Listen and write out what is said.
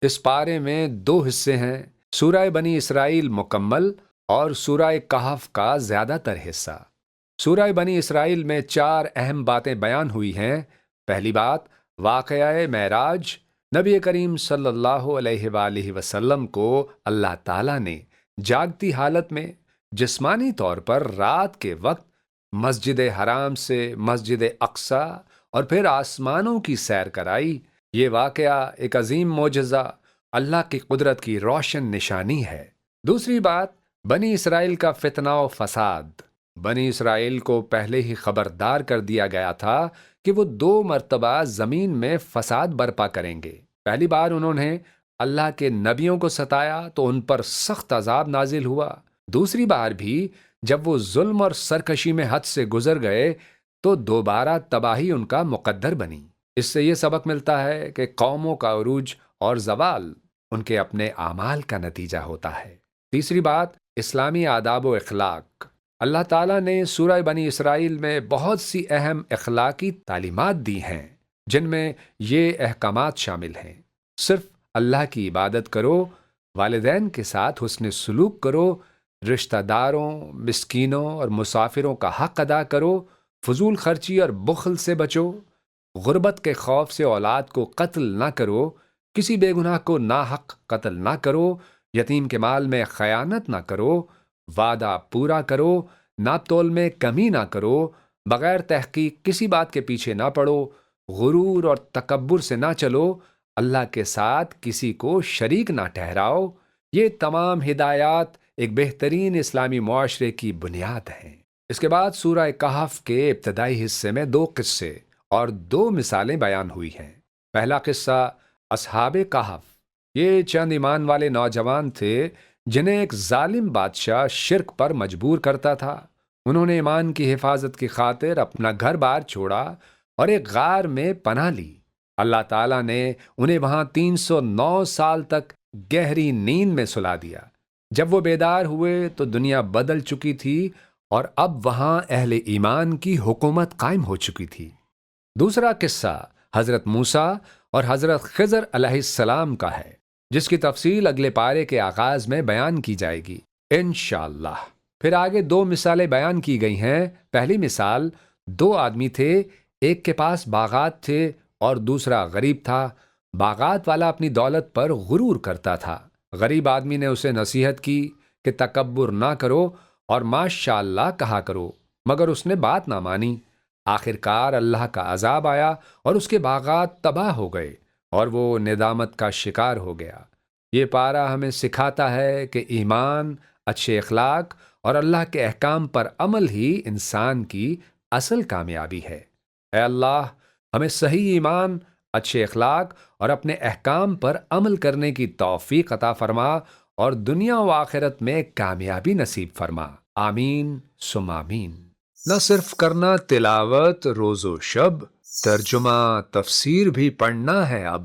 اس پارے میں دو حصے ہیں، سورہ بنی اسرائیل مکمل اور سورہ کہف کا زیادہ تر حصہ۔ سورہ بنی اسرائیل میں چار اہم باتیں بیان ہوئی ہیں۔ پہلی بات، واقعہ معراج۔ نبی کریم صلی اللہ علیہ وآلہ وسلم کو اللہ تعالیٰ نے جاگتی حالت میں جسمانی طور پر رات کے وقت مسجد حرام سے مسجد اقصی اور پھر آسمانوں کی سیر کرائی۔ یہ واقعہ ایک عظیم معجزہ، اللہ کی قدرت کی روشن نشانی ہے۔ دوسری بات، بنی اسرائیل کا فتنہ و فساد۔ بنی اسرائیل کو پہلے ہی خبردار کر دیا گیا تھا کہ وہ 2 مرتبہ زمین میں فساد برپا کریں گے۔ پہلی بار انہوں نے اللہ کے نبیوں کو ستایا تو ان پر سخت عذاب نازل ہوا۔ دوسری بار بھی جب وہ ظلم اور سرکشی میں حد سے گزر گئے تو دوبارہ تباہی ان کا مقدر بنی۔ اس سے یہ سبق ملتا ہے کہ قوموں کا عروج اور زوال ان کے اپنے اعمال کا نتیجہ ہوتا ہے۔ تیسری بات، اسلامی آداب و اخلاق۔ اللہ تعالیٰ نے سورہ بنی اسرائیل میں بہت سی اہم اخلاقی تعلیمات دی ہیں، جن میں یہ احکامات شامل ہیں: صرف اللہ کی عبادت کرو، والدین کے ساتھ حسن سلوک کرو، رشتہ داروں، مسکینوں اور مسافروں کا حق ادا کرو، فضول خرچی اور بخل سے بچو، غربت کے خوف سے اولاد کو قتل نہ کرو، کسی بے گناہ کو ناحق قتل نہ کرو، یتیم کے مال میں خیانت نہ کرو، وعدہ پورا کرو، ناپ تول میں کمی نہ کرو، بغیر تحقیق کسی بات کے پیچھے نہ پڑو، غرور اور تکبر سے نہ چلو، اللہ کے ساتھ کسی کو شریک نہ ٹھہراؤ۔ یہ تمام ہدایات ایک بہترین اسلامی معاشرے کی بنیاد ہیں۔ اس کے بعد سورہ کہف کے ابتدائی حصے میں 2 قصے اور 2 مثالیں بیان ہوئی ہیں۔ پہلا قصہ اصحاب کہف۔ یہ چند ایمان والے نوجوان تھے جنہیں ایک ظالم بادشاہ شرک پر مجبور کرتا تھا۔ انہوں نے ایمان کی حفاظت کی خاطر اپنا گھر بار چھوڑا اور ایک غار میں پناہ لی۔ اللہ تعالیٰ نے انہیں وہاں 309 سال تک گہری نیند میں سلا دیا۔ جب وہ بیدار ہوئے تو دنیا بدل چکی تھی اور اب وہاں اہل ایمان کی حکومت قائم ہو چکی تھی۔ دوسرا قصہ حضرت موسیٰ اور حضرت خضر علیہ السلام کا ہے، جس کی تفصیل اگلے پارے کے آغاز میں بیان کی جائے گی انشاءاللہ۔ پھر آگے 2 مثالیں بیان کی گئی ہیں۔ پہلی مثال، 2 آدمی تھے، ایک کے پاس باغات تھے اور دوسرا غریب تھا۔ باغات والا اپنی دولت پر غرور کرتا تھا۔ غریب آدمی نے اسے نصیحت کی کہ تکبر نہ کرو اور ماشاءاللہ کہا کرو، مگر اس نے بات نہ مانی۔ آخرکار اللہ کا عذاب آیا اور اس کے باغات تباہ ہو گئے اور وہ ندامت کا شکار ہو گیا۔ یہ پارہ ہمیں سکھاتا ہے کہ ایمان، اچھے اخلاق اور اللہ کے احکام پر عمل ہی انسان کی اصل کامیابی ہے۔ اے اللہ، ہمیں صحیح ایمان، اچھے اخلاق اور اپنے احکام پر عمل کرنے کی توفیق عطا فرما اور دنیا و آخرت میں کامیابی نصیب فرما۔ آمین ثم آمین۔ نہ صرف کرنا تلاوت روز و شب، ترجمہ تفسیر بھی پڑھنا ہے اب۔